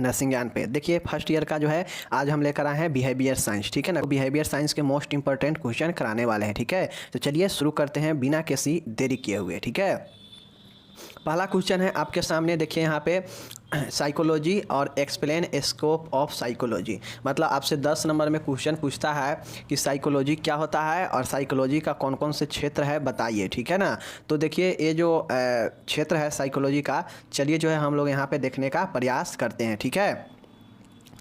Nursing ज्ञान पे। देखिए फर्स्ट ईयर का जो है आज हम लेकर आए हैं बिहेवियर साइंस, ठीक है ना। बिहेवियर साइंस के मोस्ट इंपॉर्टेंट क्वेश्चन कराने वाले हैं, ठीक है। तो चलिए शुरू करते हैं बिना किसी देरी किए हुए, ठीक है। पहला क्वेश्चन है आपके सामने, देखिए यहाँ पे साइकोलॉजी और एक्सप्लेन स्कोप ऑफ साइकोलॉजी। मतलब आपसे 10 नंबर में क्वेश्चन पूछता है कि साइकोलॉजी क्या होता है और साइकोलॉजी का कौन कौन से क्षेत्र है बताइए, ठीक है ना। तो देखिए ये जो क्षेत्र है साइकोलॉजी का, चलिए जो है हम लोग यहाँ पे देखने का प्रयास करते हैं, ठीक है।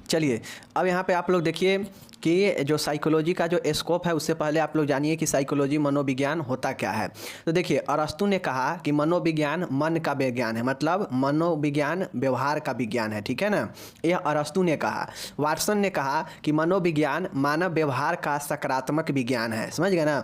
चलिए अब यहाँ पे आप लोग देखिए कि जो साइकोलॉजी का जो स्कोप है, उससे पहले आप लोग जानिए कि साइकोलॉजी मनोविज्ञान होता क्या है। तो देखिए अरस्तु ने कहा कि मनोविज्ञान मन का विज्ञान है, मतलब मनोविज्ञान व्यवहार का विज्ञान है, ठीक है ना। यह अरस्तु ने कहा। वाटसन ने कहा कि मनोविज्ञान मानव व्यवहार का सकारात्मक विज्ञान है, समझ गए ना।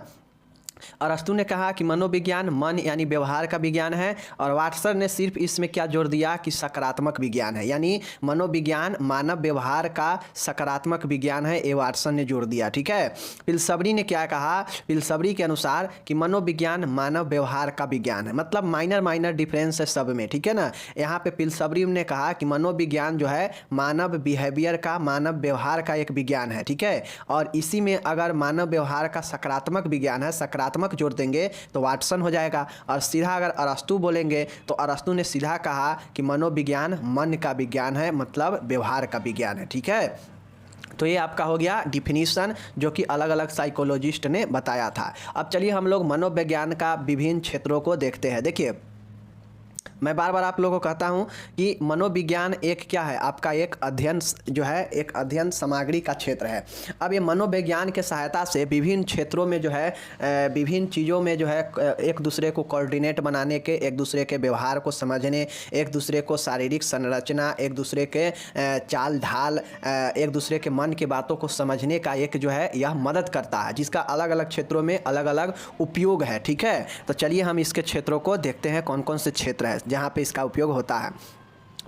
अरस्तु ने कहा कि मनोविज्ञान मन यानी व्यवहार का विज्ञान है, और वाटसन ने सिर्फ इसमें क्या जोड़ दिया कि सकारात्मक विज्ञान है, यानी मनोविज्ञान मानव व्यवहार का सकारात्मक विज्ञान है, ये वाटसन ने जोड़ दिया, ठीक है। पिलसबरी ने क्या कहा, पिलसबरी के अनुसार कि मनोविज्ञान मानव व्यवहार का विज्ञान है, मतलब माइनर डिफरेंस है सब में, ठीक है ना। यहाँ पे पिलसबरी ने कहा कि मनोविज्ञान जो है मानव बिहेवियर का, मानव व्यवहार का एक विज्ञान है, ठीक है। और इसी में अगर मानव व्यवहार का सकारात्मक विज्ञान है, सकारात्मक जोड़ देंगे तो वाटसन हो जाएगा। और सीधा अगर अरस्तु बोलेंगे तो अरस्तु ने सीधा कहा कि मनोविज्ञान मन का विज्ञान है, मतलब व्यवहार का विज्ञान है, ठीक है। तो ये आपका हो गया डिफिनीशन, जो कि अलग अलग साइकोलॉजिस्ट ने बताया था। अब चलिए हम लोग मनोविज्ञान का विभिन्न क्षेत्रों को देखते हैं। देखिए मैं बार बार आप लोगों को कहता हूं कि मनोविज्ञान एक क्या है, आपका एक अध्ययन जो है, एक अध्ययन सामग्री का क्षेत्र है। अब ये मनोविज्ञान के सहायता से विभिन्न क्षेत्रों में जो है विभिन्न चीज़ों में जो है एक दूसरे को कोऑर्डिनेट बनाने के, एक दूसरे के व्यवहार को समझने, एक दूसरे को शारीरिक संरचना, एक दूसरे के चाल ढाल, एक दूसरे के मन की बातों को समझने का एक जो है यह मदद करता है, जिसका अलग अलग क्षेत्रों में अलग अलग उपयोग है, ठीक है। तो चलिए हम इसके क्षेत्रों को देखते हैं कौन कौन से क्षेत्र है जहाँ पे इसका उपयोग होता है।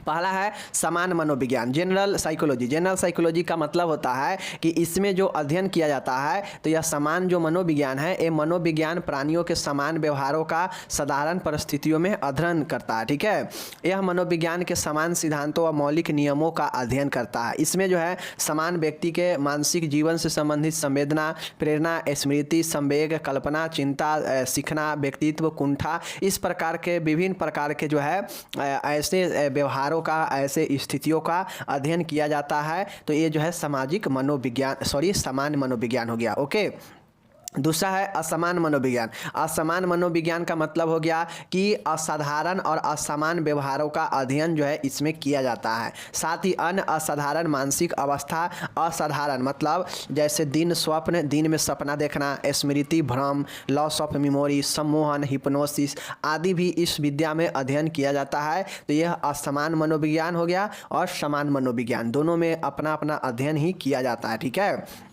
पहला है समान मनोविज्ञान, जनरल साइकोलॉजी। जनरल साइकोलॉजी का मतलब होता है कि इसमें जो अध्ययन किया जाता है, तो यह समान जो मनोविज्ञान है, ये मनोविज्ञान प्राणियों के समान व्यवहारों का साधारण परिस्थितियों में अध्ययन करता है, ठीक है। यह मनोविज्ञान के समान सिद्धांतों और मौलिक नियमों का अध्ययन करता है। इसमें जो है समान व्यक्ति के मानसिक जीवन से संबंधित संवेदना, प्रेरणा, स्मृति, संवेग, कल्पना, चिंता, सीखना, व्यक्तित्व, कुंठा, इस प्रकार के विभिन्न प्रकार के जो है ऐसे व्यवहार का, ऐसे स्थितियों का अध्ययन किया जाता है। तो ये जो है सामाजिक मनोविज्ञान, समान मनोविज्ञान हो गया, ओके। दूसरा है असमान मनोविज्ञान। असमान मनोविज्ञान का मतलब हो गया कि असाधारण और असमान व्यवहारों का अध्ययन जो है इसमें किया जाता है। साथ ही अन्य असाधारण मानसिक अवस्था, असाधारण मतलब जैसे दिन स्वप्न, दिन में सपना देखना, स्मृति भ्रम, लॉस ऑफ मेमोरी, सम्मोहन, हिप्नोसिस आदि भी इस विद्या में अध्ययन किया जाता है। तो यह असमान मनोविज्ञान हो गया और समान मनोविज्ञान, दोनों में अपना अपना अध्ययन ही किया जाता है, ठीक है।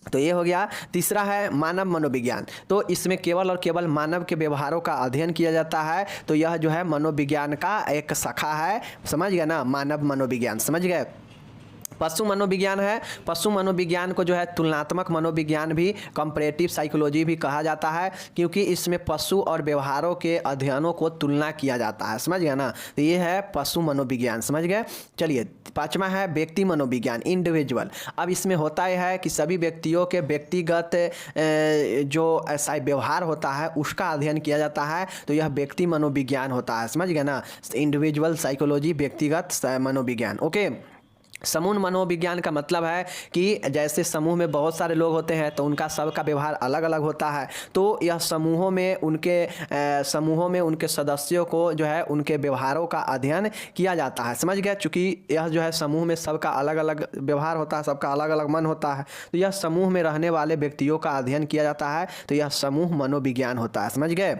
तो ये हो गया। तीसरा है मानव मनोविज्ञान। तो इसमें केवल और केवल मानव के व्यवहारों का अध्ययन किया जाता है। तो यह जो है मनोविज्ञान का एक शाखा है, समझ गए ना, मानव मनोविज्ञान, समझ गए। पशु मनोविज्ञान है। पशु मनोविज्ञान को जो है तुलनात्मक मनोविज्ञान भी, कंपैरेटिव साइकोलॉजी भी कहा जाता है, क्योंकि इसमें पशु और व्यवहारों के अध्ययनों को तुलना किया जाता है, समझ गए ना। तो ये है पशु मनोविज्ञान, समझ गए। चलिए पांचवा है व्यक्ति मनोविज्ञान, इंडिविजुअल। अब इसमें होता यह है कि सभी व्यक्तियों के व्यक्तिगत जो ऐसा व्यवहार होता है उसका अध्ययन किया जाता है। तो यह व्यक्ति मनोविज्ञान होता है, समझ गए ना। इंडिविजुअल साइकोलॉजी, व्यक्तिगत मनोविज्ञान, ओके। समूह मनोविज्ञान का मतलब है कि जैसे समूह में बहुत सारे लोग होते हैं तो उनका सबका व्यवहार अलग अलग होता है। तो यह समूहों में उनके सदस्यों को जो है उनके व्यवहारों का अध्ययन किया जाता है, समझ गया। चूँकि यह जो है समूह में सबका अलग अलग व्यवहार होता है, सबका अलग अलग मन होता है, तो यह समूह में रहने वाले व्यक्तियों का अध्ययन किया जाता है। तो यह समूह मनोविज्ञान होता है, समझ गए।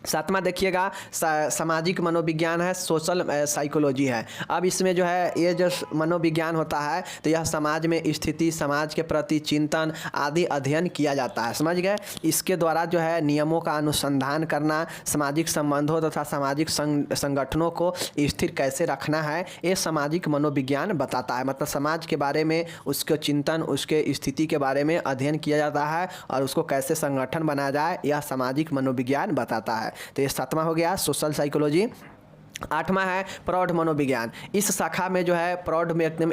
सातवां देखिएगा सामाजिक मनोविज्ञान है, सोशल साइकोलॉजी है। अब इसमें जो है ये जो मनोविज्ञान होता है, तो यह समाज में स्थिति, समाज के प्रति चिंतन आदि अध्ययन किया जाता है, समझ गए। इसके द्वारा जो है नियमों का अनुसंधान करना, सामाजिक संबंधों तथा सामाजिक संगठनों को स्थिर कैसे रखना है, ये सामाजिक मनोविज्ञान बताता है। मतलब समाज के बारे में, उसके चिंतन, उसके स्थिति के बारे में अध्ययन किया जाता है और उसको कैसे संगठन बनाया जाए, यह सामाजिक मनोविज्ञान बताता है। तो ये सातवां हो गया सोशल साइकोलॉजी। 8वां है प्रौढ़ मनोविज्ञान। इस शाखा में जो है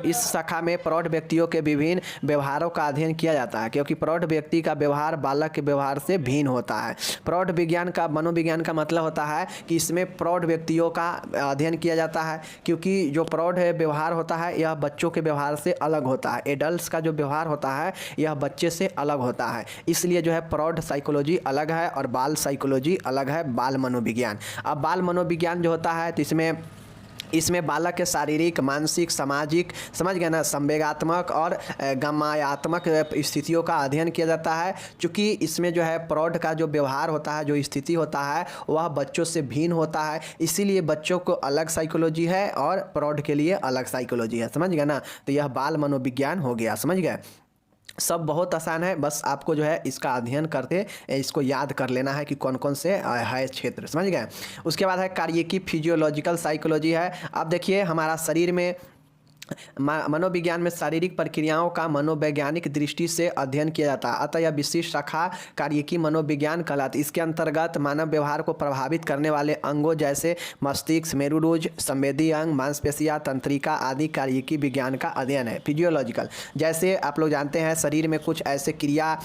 इस शाखा में प्रौढ़ व्यक्तियों के विभिन्न व्यवहारों का अध्ययन किया जाता है, क्योंकि प्रौढ़ व्यक्ति का व्यवहार बालक के व्यवहार से भिन्न होता है। प्रौढ़ विज्ञान का मनोविज्ञान का मतलब होता है कि इसमें प्रौढ़ व्यक्तियों का अध्ययन किया जाता है, क्योंकि जो प्रौढ़ व्यवहार होता है यह बच्चों के व्यवहार से अलग होता है। एडल्ट का जो व्यवहार होता है यह बच्चे से अलग होता है, इसलिए जो है प्रौढ़ साइकोलॉजी अलग है और बाल साइकोलॉजी अलग है, बाल मनोविज्ञान। अब बाल मनोविज्ञान जो होता है तो इसमें बालक के शारीरिक, मानसिक, सामाजिक, समझ गए ना, संवेगात्मक और गम्यात्मक स्थितियों का अध्ययन किया जाता है। चूँकि इसमें जो है प्रौढ़ का जो व्यवहार होता है, जो स्थिति होता है वह बच्चों से भिन्न होता है, इसीलिए बच्चों को अलग साइकोलॉजी है और प्रौढ़ के लिए अलग साइकोलॉजी है। समझ गए ना, तो यह बाल मनोविज्ञान हो गया। समझ गए, सब बहुत आसान है, बस आपको जो है इसका अध्ययन करते इसको याद कर लेना है कि कौन कौन से है क्षेत्र। समझ गए। उसके बाद है कार्यकी फिजियोलॉजिकल साइकोलॉजी है। अब देखिए हमारा शरीर में मनोविज्ञान में शारीरिक प्रक्रियाओं का मनोवैज्ञानिक दृष्टि से अध्ययन किया जाता है, अतः यह विशिष्ट शाखा कार्यकी मनोविज्ञान कहलाती है। इसके अंतर्गत मानव व्यवहार को प्रभावित करने वाले अंगों जैसे मस्तिष्क, मेरुरुज, संवेदी अंग, मांसपेशियां, तंत्रिका आदि कार्यकी विज्ञान का अध्ययन है। फिजियोलॉजिकल, जैसे आप लोग जानते हैं शरीर में कुछ ऐसे क्रिया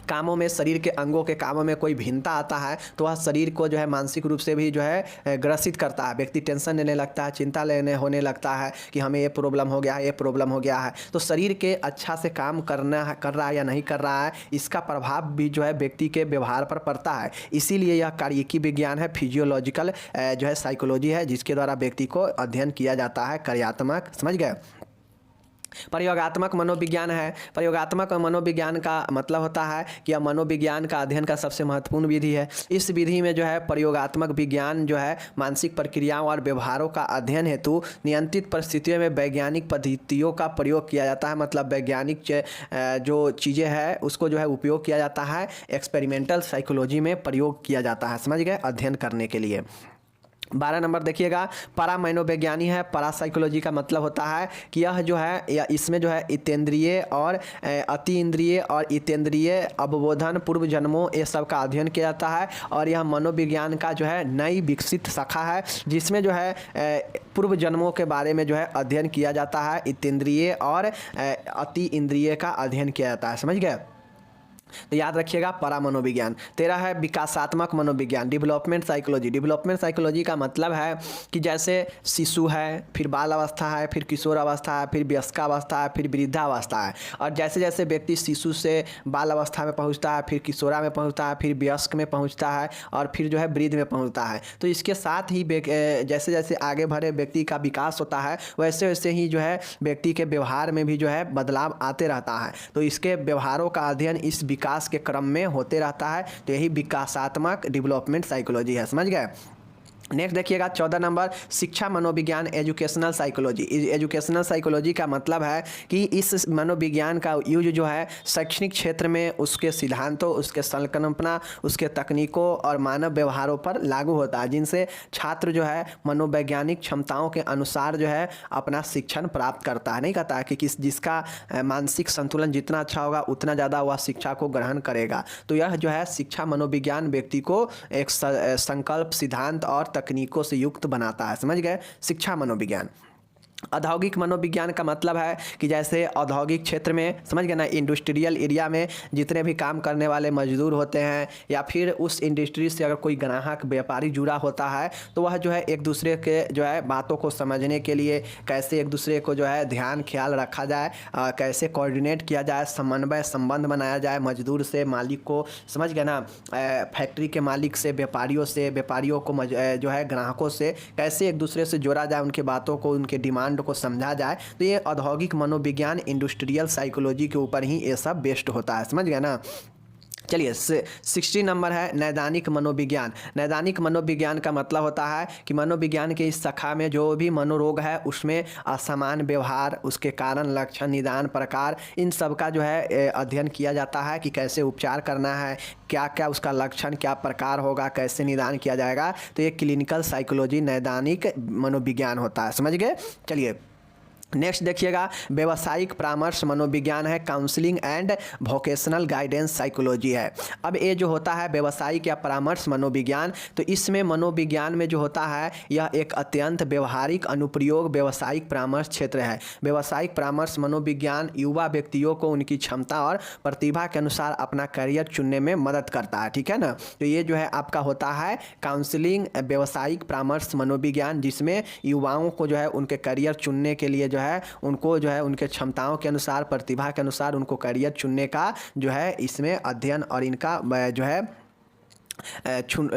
कामों में, शरीर के अंगों के कामों में कोई भिन्नता आता है तो वह शरीर को जो है मानसिक रूप से भी जो है ग्रसित करता है। व्यक्ति टेंशन लेने लगता है, चिंता होने लगता है कि हमें ये प्रॉब्लम हो गया है, ये प्रॉब्लम हो गया है। तो शरीर के अच्छा से काम कर रहा है या नहीं कर रहा है, इसका प्रभाव भी जो है व्यक्ति के व्यवहार पर पड़ता है। इसीलिए यह कार्यकी विज्ञान है, फिजियोलॉजिकल जो है साइकोलॉजी है, जिसके द्वारा व्यक्ति को अध्ययन किया जाता है कार्यात्मक। समझ गए। प्रयोगात्मक मनोविज्ञान है। प्रयोगात्मक मनोविज्ञान का मतलब होता है कि यह मनोविज्ञान का अध्ययन का सबसे महत्वपूर्ण विधि है। इस विधि में जो है प्रयोगात्मक विज्ञान जो है मानसिक प्रक्रियाओं और व्यवहारों का अध्ययन हेतु नियंत्रित परिस्थितियों में वैज्ञानिक पद्धतियों का प्रयोग किया जाता है। मतलब वैज्ञानिक जो चीज़ें हैं उसको जो है उपयोग किया जाता है, एक्सपेरिमेंटल साइकोलॉजी में प्रयोग किया जाता है। समझ गए, अध्ययन करने के लिए। 12 नंबर देखिएगा, परा मनोविज्ञानी है। परा साइकोलॉजी का मतलब होता है कि यह जो है या इसमें जो है इतेंद्रिय और अति इंद्रिय और इतेंद्रिय अवबोधन, पूर्व जन्मों, ये सब का अध्ययन किया जाता है। और यह मनोविज्ञान का जो है नई विकसित शाखा है, जिसमें जो है पूर्व जन्मों के बारे में जो है अध्ययन किया जाता है। इतेंद्रिय और अति इंद्रिय का अध्ययन किया जाता है। समझ गए, तो याद रखिएगा परा मनोविज्ञान। 13 है विकासात्मक मनोविज्ञान, डेवलपमेंट साइकोलॉजी। डेवलपमेंट साइकोलॉजी का मतलब है कि जैसे शिशु है, फिर बाल अवस्था है, फिर किशोर अवस्था है, फिर वयस्कावस्था है, फिर वृद्धावस्था है। और जैसे जैसे व्यक्ति शिशु से बाल अवस्था में पहुंचता है, फिर किशोरा में पहुंचता है, फिर वयस्क में पहुंचता है और फिर जो है वृद्ध में पहुंचता है। तो इसके साथ ही जैसे जैसे आगे बढ़े व्यक्ति का विकास होता है, वैसे वैसे ही जो है व्यक्ति के व्यवहार में भी जो है बदलाव आते रहता है। तो इसके व्यवहारों का अध्ययन इस विकास के क्रम में होते रहता है। तो यही विकासात्मक डेवलपमेंट साइकोलॉजी है। समझ गए। नेक्स्ट देखिएगा 14 नंबर, शिक्षा मनोविज्ञान, एजुकेशनल साइकोलॉजी। एजुकेशनल साइकोलॉजी का मतलब है कि इस मनोविज्ञान का यूज जो है शैक्षणिक क्षेत्र में उसके सिद्धांतों, उसके संकल्पना, उसके तकनीकों और मानव व्यवहारों पर लागू होता है, जिनसे छात्र जो है मनोवैज्ञानिक क्षमताओं के अनुसार जो है अपना शिक्षण प्राप्त करता है। नहीं कहता है कि जिसका मानसिक संतुलन जितना अच्छा होगा उतना ज़्यादा वह शिक्षा को ग्रहण करेगा। तो यह जो है शिक्षा मनोविज्ञान व्यक्ति को एक संकल्प, सिद्धांत और तकनीकों से युक्त बनाता है। समझ गए, शिक्षा मनोविज्ञान। औद्योगिक मनोविज्ञान का मतलब है कि जैसे औद्योगिक क्षेत्र में, समझ गए ना, इंडस्ट्रियल एरिया में जितने भी काम करने वाले मजदूर होते हैं या फिर उस इंडस्ट्री से अगर कोई ग्राहक, व्यापारी जुड़ा होता है तो वह जो है एक दूसरे के जो है बातों को समझने के लिए कैसे एक दूसरे को जो है ध्यान ख्याल रखा जाए, कैसे कोऑर्डिनेट किया जाए, समन्वय संबंध बनाया जाए मजदूर से मालिक को, समझ गए ना, फैक्ट्री के मालिक से व्यापारियों से, व्यापारियों को जो है ग्राहकों से कैसे एक दूसरे से जोड़ा जाए, उनके बातों को, उनके डिमांड को समझा जाए। तो ये औद्योगिक मनोविज्ञान, इंडस्ट्रियल साइकोलॉजी के ऊपर ही ये सब बेस्ड होता है। समझ गए ना। चलिए 60 नंबर है नैदानिक मनोविज्ञान। नैदानिक मनोविज्ञान का मतलब होता है कि मनोविज्ञान के इस शाखा में जो भी मनोरोग है उसमें असमान व्यवहार, उसके कारण, लक्षण, निदान, प्रकार, इन सब का जो है अध्ययन किया जाता है कि कैसे उपचार करना है, क्या क्या उसका लक्षण, क्या प्रकार होगा, कैसे निदान किया जाएगा। तो ये क्लिनिकल साइकोलॉजी, नैदानिक मनोविज्ञान होता है। समझ गए। चलिए नेक्स्ट देखिएगा व्यवसायिक परामर्श मनोविज्ञान है, counselling and vocational guidance psychology है। अब ये जो होता है व्यवसायिक या परामर्श मनोविज्ञान, तो इसमें मनोविज्ञान में जो होता है यह एक अत्यंत व्यवहारिक अनुप्रयोग व्यवसायिक परामर्श क्षेत्र है। व्यवसायिक परामर्श मनोविज्ञान युवा व्यक्तियों को उनकी क्षमता और प्रतिभा के अनुसार अपना करियर चुनने में मदद करता है, ठीक है ना। तो ये जो है आपका होता है काउंसलिंग व्यवसायिक परामर्श मनोविज्ञान, जिसमें युवाओं को जो है उनके करियर चुनने के लिए जो है उनको जो है उनके क्षमताओं के अनुसार प्रतिभा के अनुसार उनको करियर चुनने का जो है इसमें अध्ययन और इनका जो है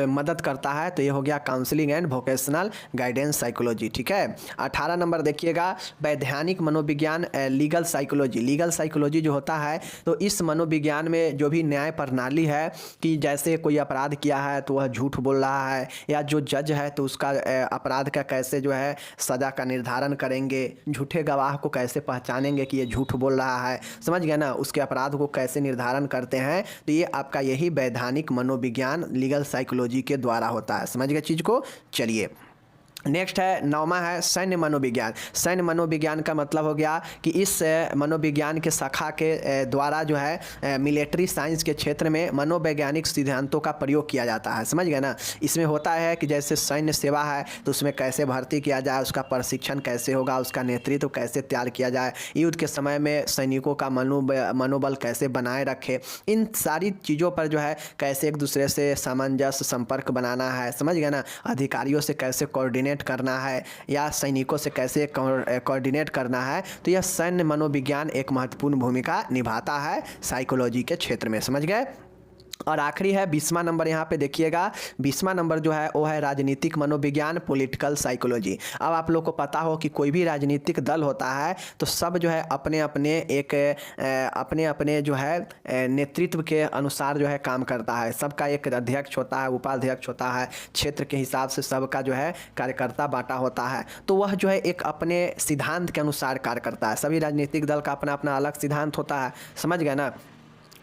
मदद करता है। तो ये हो गया counselling and vocational guidance psychology, ठीक है। 18 नंबर देखिएगा वैधानिक मनोविज्ञान लीगल साइकोलॉजी। लीगल साइकोलॉजी जो होता है तो इस मनोविज्ञान में जो भी न्याय प्रणाली है कि जैसे कोई अपराध किया है तो वह झूठ बोल रहा है, या जो जज है तो उसका अपराध का कैसे जो है सज़ा का निर्धारण करेंगे, झूठे गवाह को कैसे पहचानेंगे कि ये झूठ बोल रहा है, समझ गए ना, उसके अपराध को कैसे निर्धारण करते हैं। तो ये आपका यही वैधानिक मनोविज्ञान लीगल साइकोलॉजी के द्वारा होता है, समझ गए चीज़ को। चलिए नेक्स्ट है 9वां है सैन्य मनोविज्ञान। सैन्य मनोविज्ञान का मतलब हो गया कि इस मनोविज्ञान के शाखा के द्वारा जो है मिलिट्री साइंस के क्षेत्र में मनोवैज्ञानिक सिद्धांतों का प्रयोग किया जाता है, समझ गए ना। इसमें होता है कि जैसे सैन्य सेवा है तो उसमें कैसे भर्ती किया जाए, उसका प्रशिक्षण कैसे होगा, उसका नेतृत्व कैसे तैयार किया जाए, युद्ध के समय में सैनिकों का मनोबल कैसे बनाए रखे, इन सारी चीज़ों पर जो है कैसे एक दूसरे से सामंजस्य संपर्क बनाना है, समझ गए ना। अधिकारियों से कैसे कोऑर्डिनेट करना है या सैनिकों से कैसे कोऑर्डिनेट करना है। तो यह सैन्य मनोविज्ञान एक महत्वपूर्ण भूमिका निभाता है साइकोलॉजी के क्षेत्र में, समझ गए। और आखिरी है 20वां नंबर, यहाँ पे देखिएगा 20वां नंबर जो है वो है राजनीतिक मनोविज्ञान पॉलिटिकल साइकोलॉजी। अब आप लोग को पता हो कि कोई भी राजनीतिक दल होता है तो सब जो है अपने अपने जो है नेतृत्व के अनुसार जो है काम करता है। सबका एक अध्यक्ष होता है, उपाध्यक्ष होता है, क्षेत्र के हिसाब से सबका जो है कार्यकर्ता बांटा होता है। तो वह जो है एक अपने सिद्धांत के अनुसार कार्य करता है। सभी राजनीतिक दल का अपना अपना अलग सिद्धांत होता है, समझ गए ना।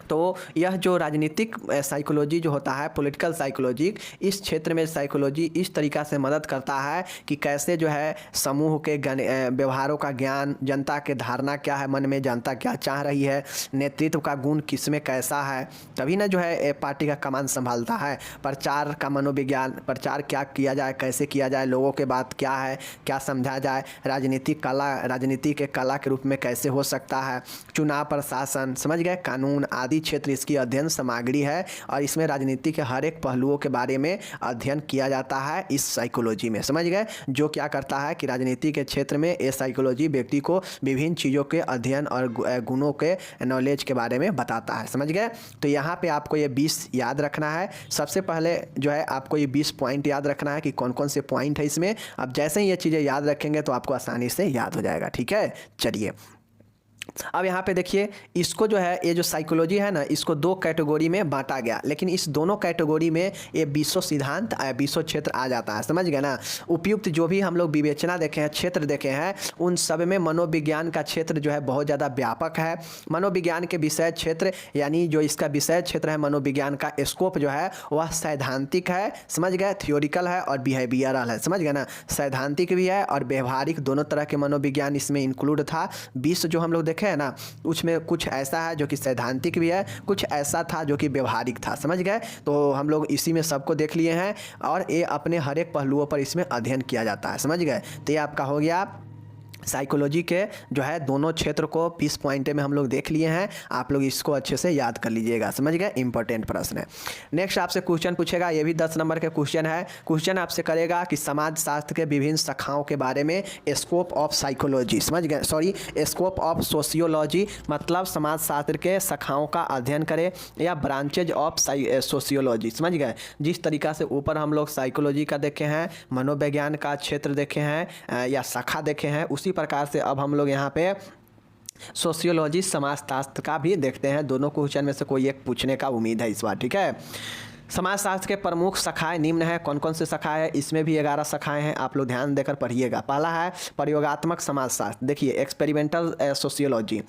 तो यह जो राजनीतिक साइकोलॉजी जो होता है पॉलिटिकल साइकोलॉजी, इस क्षेत्र में साइकोलॉजी इस तरीक़ा से मदद करता है कि कैसे जो है समूह के व्यवहारों का ज्ञान, जनता के धारणा क्या है, मन में जनता क्या चाह रही है, नेतृत्व का गुण किस में कैसा है, तभी ना जो है पार्टी का कमान संभालता है। प्रचार का मनोविज्ञान, प्रचार क्या किया जाए, कैसे किया जाए, लोगों के बात क्या है, क्या समझा जाए, राजनीतिक कला, राजनीति के कला के रूप में कैसे हो सकता है, चुनाव प्रशासन, समझ गए, कानून आदि क्षेत्र इसकी अध्ययन सामग्री है। और इसमें राजनीति के हर एक पहलुओं के बारे में अध्ययन किया जाता है इस साइकोलॉजी में, समझ गए। जो क्या करता है कि राजनीति के क्षेत्र में ये साइकोलॉजी व्यक्ति को विभिन्न चीज़ों के अध्ययन और गुणों के नॉलेज के बारे में बताता है, समझ गए। तो यहाँ पे आपको ये 20 याद रखना है। सबसे पहले जो है आपको ये 20 पॉइंट याद रखना है कि कौन कौन से पॉइंट है इसमें। अब जैसे ही ये चीज़ें याद रखेंगे तो आपको आसानी से याद हो जाएगा, ठीक है। चलिए अब यहाँ पे देखिए, इसको जो है ये जो साइकोलॉजी है ना, इसको 2 कैटेगरी में बांटा गया, लेकिन इस दोनों कैटेगरी में ये 20 सिद्धांत 20 क्षेत्र आ जाता है, समझ गए ना। उपयुक्त जो भी हम लोग विवेचना देखे हैं, क्षेत्र देखे हैं, उन सब में मनोविज्ञान का क्षेत्र जो है बहुत ज़्यादा व्यापक है। मनोविज्ञान के विषय क्षेत्र यानी जो इसका विषय क्षेत्र है मनोविज्ञान का स्कोप जो है वह सैद्धांतिक है, समझ गए, थियोरिकल है और बिहेवियरल है, समझ गए ना। सैद्धांतिक भी है और व्यवहारिक, दोनों तरह के मनोविज्ञान इसमें इंक्लूड था। 20 जो हम लोग देखे है ना, उसमें कुछ ऐसा है जो कि सैद्धांतिक भी है, कुछ ऐसा था जो कि व्यवहारिक था, समझ गए। तो हम लोग इसी में सबको देख लिए हैं और ये अपने हर एक पहलुओं पर इसमें अध्ययन किया जाता है, समझ गए। तो ये आपका हो गया साइकोलॉजी के जो है दोनों क्षेत्र को 20 पॉइंट में हम लोग देख लिए हैं। आप लोग इसको अच्छे से याद कर लीजिएगा, समझ गए, इंपॉर्टेंट प्रश्न है। नेक्स्ट आपसे क्वेश्चन पूछेगा, ये भी 10 नंबर के क्वेश्चन है। क्वेश्चन आपसे करेगा कि समाज शास्त्र के विभिन्न शाखाओं के बारे में स्कोप ऑफ साइकोलॉजी, समझ गए, सॉरी स्कोप ऑफ सोशियोलॉजी, मतलब समाज शास्त्र के शाखाओं का अध्ययन करें, या ब्रांचेज ऑफ सोशियोलॉजी, समझ गए। जिस तरीका से ऊपर हम लोग साइकोलॉजी का देखे हैं, मनोविज्ञान का क्षेत्र देखे हैं या शाखा देखे हैं, उसी प्रकार से अब हम लोग यहाँ पे सोशियोलॉजी समाजशास्त्र का भी देखते हैं। दोनों क्वेश्चन में से कोई एक पूछने का उम्मीद है इस बार, ठीक है। समाजशास्त्र के प्रमुख शाखाएं निम्न है। कौन कौन से शाखाएं हैं? इसमें भी 11 शाखाएं हैं, आप लोग ध्यान देकर पढ़िएगा। पहला है प्रयोगात्मक समाजशास्त्र, देखिए एक्सपेरिमेंटल सोशियोलॉजी।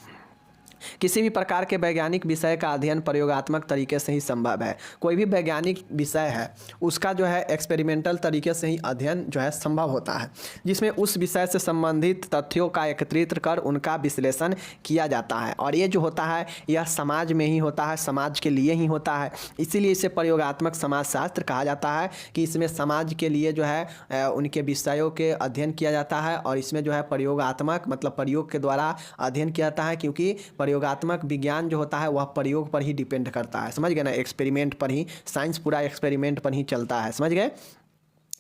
किसी भी प्रकार के वैज्ञानिक विषय का अध्ययन प्रयोगात्मक तरीके से ही संभव है। कोई भी वैज्ञानिक विषय है उसका जो है एक्सपेरिमेंटल तरीके से ही अध्ययन जो है संभव होता है, जिसमें उस विषय से संबंधित तथ्यों का एकत्रित कर उनका विश्लेषण किया जाता है। और ये जो होता है यह समाज में ही होता है, समाज के लिए ही होता है। इसीलिए इसे प्रयोगात्मक समाजशास्त्र कहा जाता है कि इसमें समाज के लिए जो है उनके विषयों के अध्ययन किया जाता है। और इसमें जो है प्रयोगात्मक मतलब प्रयोग के द्वारा अध्ययन किया जाता है, क्योंकि प्रयोगात्मक विज्ञान जो होता है वह प्रयोग पर ही डिपेंड करता है। समझ गए ना, एक्सपेरिमेंट पर ही, साइंस पूरा एक्सपेरिमेंट पर ही चलता है। समझ गए।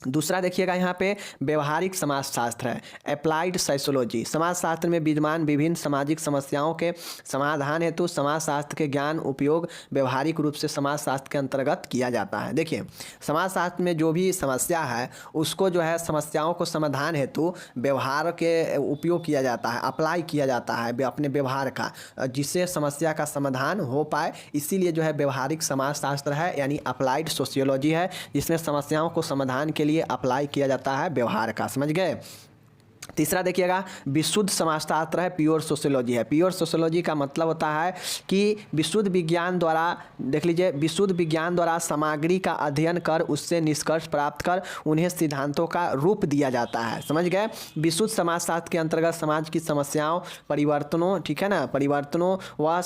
दूसरा देखिएगा यहाँ पे व्यवहारिक समाजशास्त्र है, अप्लाइड साइकोलॉजी। समाजशास्त्र में विद्यमान विभिन्न सामाजिक समस्याओं के समाधान हेतु समाजशास्त्र के ज्ञान उपयोग व्यवहारिक रूप से समाजशास्त्र के अंतर्गत किया जाता है। देखिए, समाजशास्त्र में जो भी समस्या है उसको जो है समस्याओं को समाधान हेतु व्यवहार के उपयोग किया जाता है, अप्लाई किया जाता है अपने व्यवहार का, जिससे समस्या का समाधान हो पाए। इसीलिए जो है व्यवहारिक समाजशास्त्र है, यानी अप्लाइड सोशियोलॉजी है, जिसमें समस्याओं को समाधान के लिए अप्लाई किया जाता है व्यवहार का। समझ गए। तीसरा देखिएगा विशुद्ध समाजशास्त्र है, प्योर सोशियोलॉजी है। प्योर सोशियोलॉजी का मतलब होता है कि विशुद्ध विज्ञान द्वारा, देख लीजिए, विशुद्ध विज्ञान द्वारा सामग्री का अध्ययन कर उससे निष्कर्ष प्राप्त कर उन्हें सिद्धांतों का रूप दिया जाता है। समझ गए। विशुद्ध समाजशास्त्र के अंतर्गत समाज की समस्याओं, परिवर्तनों, ठीक है ना, परिवर्तनों व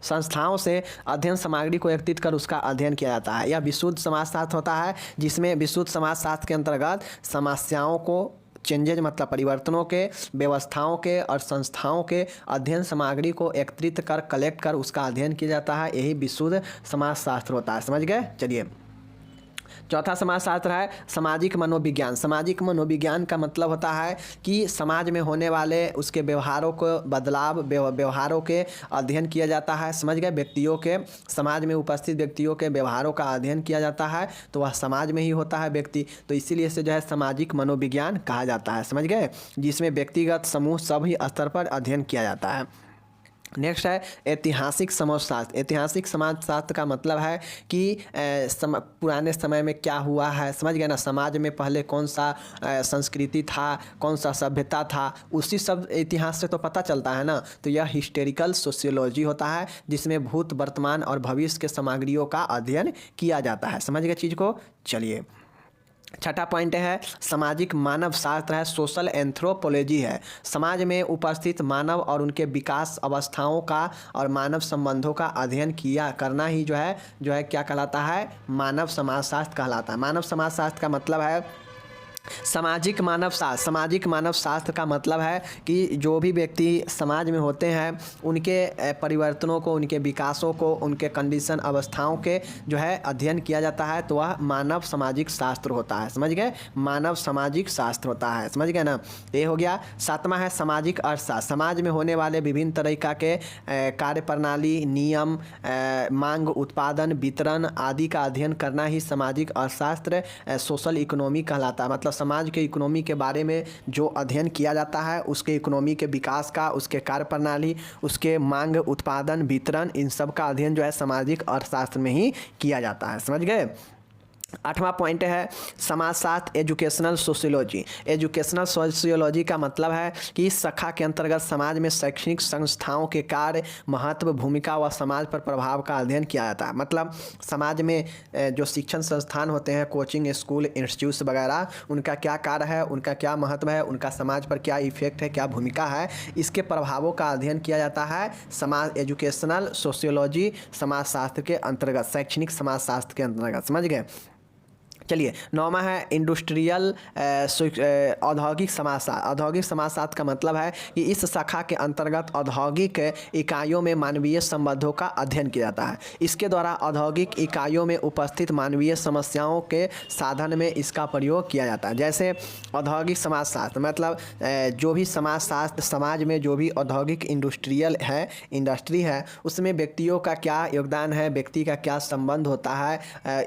संस्थाओं से अध्ययन सामग्री को एकत्रित कर उसका अध्ययन किया जाता है। यह विशुद्ध समाजशास्त्र होता है, जिसमें विशुद्ध समाजशास्त्र के अंतर्गत समस्याओं को, चेंजेज मतलब परिवर्तनों के, व्यवस्थाओं के और संस्थाओं के अध्ययन सामग्री को एकत्रित कर, कलेक्ट कर उसका अध्ययन किया जाता है। यही विशुद्ध समाजशास्त्र होता है। समझ गए। चलिए, चौथा समाजशास्त्र है सामाजिक मनोविज्ञान। सामाजिक मनोविज्ञान का मतलब होता है कि समाज में होने वाले उसके व्यवहारों को, बदलाव व्यवहारों के अध्ययन किया जाता है। समझ गए। व्यक्तियों के, समाज में उपस्थित व्यक्तियों के व्यवहारों का अध्ययन किया जाता है, तो वह समाज में ही होता है व्यक्ति, तो इसीलिए इसे जो है सामाजिक मनोविज्ञान कहा जाता है। समझ गए। जिसमें व्यक्तिगत, समूह, सभी स्तर पर अध्ययन किया जाता है। नेक्स्ट है ऐतिहासिक समाजशास्त्र। ऐतिहासिक समाजशास्त्र का मतलब है कि पुराने समय में क्या हुआ है। समझ गए ना, समाज में पहले कौन सा संस्कृति था, कौन सा सभ्यता था, उसी सब इतिहास से तो पता चलता है ना। तो यह हिस्टोरिकल सोशियोलॉजी होता है, जिसमें भूत, वर्तमान और भविष्य के सामग्रियों का अध्ययन किया जाता है। समझ गए चीज़ को। चलिए, छठा पॉइंट है सामाजिक मानव शास्त्र है, सोशल एंथ्रोपोलॉजी है। समाज में उपस्थित मानव और उनके विकास अवस्थाओं का और मानव संबंधों का अध्ययन करना ही जो है क्या कहलाता है, मानव समाजशास्त्र कहलाता है। मानव समाजशास्त्र का मतलब है सामाजिक मानव शास्त्र। सामाजिक मानव शास्त्र का मतलब है कि जो भी व्यक्ति समाज में होते हैं उनके परिवर्तनों को, उनके विकासों को, उनके कंडीशन, अवस्थाओं के जो है अध्ययन किया जाता है, तो वह मानव सामाजिक शास्त्र होता है। समझ गए। मानव सामाजिक शास्त्र होता है। समझ गए ना। ये हो गया। सातवां है सामाजिक अर्थशास्त्र। समाज में होने वाले विभिन्न तरीका के कार्य प्रणाली, नियम, मांग, उत्पादन, वितरण आदि का अध्ययन करना ही सामाजिक अर्थशास्त्र, सोशल इकोनॉमी कहलाता है। मतलब समाज के इकोनॉमी के बारे में जो अध्ययन किया जाता है, उसके इकोनॉमी के विकास का, उसके कार्य प्रणाली, उसके मांग, उत्पादन, वितरण, इन सब का अध्ययन जो है सामाजिक अर्थशास्त्र में ही किया जाता है। समझ गए। आठवां पॉइंट है समाजशास्त्र एजुकेशनल सोशियोलॉजी। एजुकेशनल सोशियोलॉजी का मतलब है कि इस शाखा के अंतर्गत समाज में शैक्षणिक संस्थाओं के कार्य, महत्व, भूमिका व समाज पर प्रभाव का अध्ययन किया जाता है। मतलब समाज में जो शिक्षण संस्थान होते हैं, कोचिंग, स्कूल, इंस्टीट्यूट्स वगैरह, उनका क्या कार्य है, उनका क्या महत्व है, उनका समाज पर क्या इफेक्ट है, क्या भूमिका है, इसके प्रभावों का अध्ययन किया जाता है एजुकेशनल सोशियोलॉजी समाजशास्त्र के अंतर्गत, शैक्षणिक समाजशास्त्र के अंतर्गत। समझ गए। चलिए, नौवां है इंडस्ट्रियल औद्योगिक समाजशास्त्र। औद्योगिक समाजशास्त्र का मतलब है कि इस शाखा के अंतर्गत औद्योगिक इकाइयों में मानवीय संबंधों का अध्ययन किया जाता है। इसके द्वारा औद्योगिक इकाइयों में उपस्थित मानवीय समस्याओं के साधन में इसका प्रयोग किया जाता है। जैसे औद्योगिक समाजशास्त्र मतलब जो भी समाजशास्त्र, समाज में जो भी औद्योगिक इंडस्ट्री है उसमें व्यक्तियों का क्या योगदान है, व्यक्ति का क्या संबंध होता है,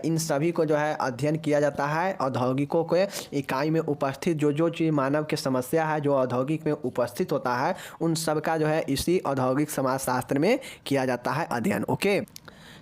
इन सभी को जो है अध्ययन किया जाता है। औद्योगिकों के इकाई में उपस्थित जो चीज़ मानव की समस्या है, जो औद्योगिक में उपस्थित होता है, उन सब का जो है इसी औद्योगिक समाजशास्त्र में किया जाता है अध्ययन। ओके।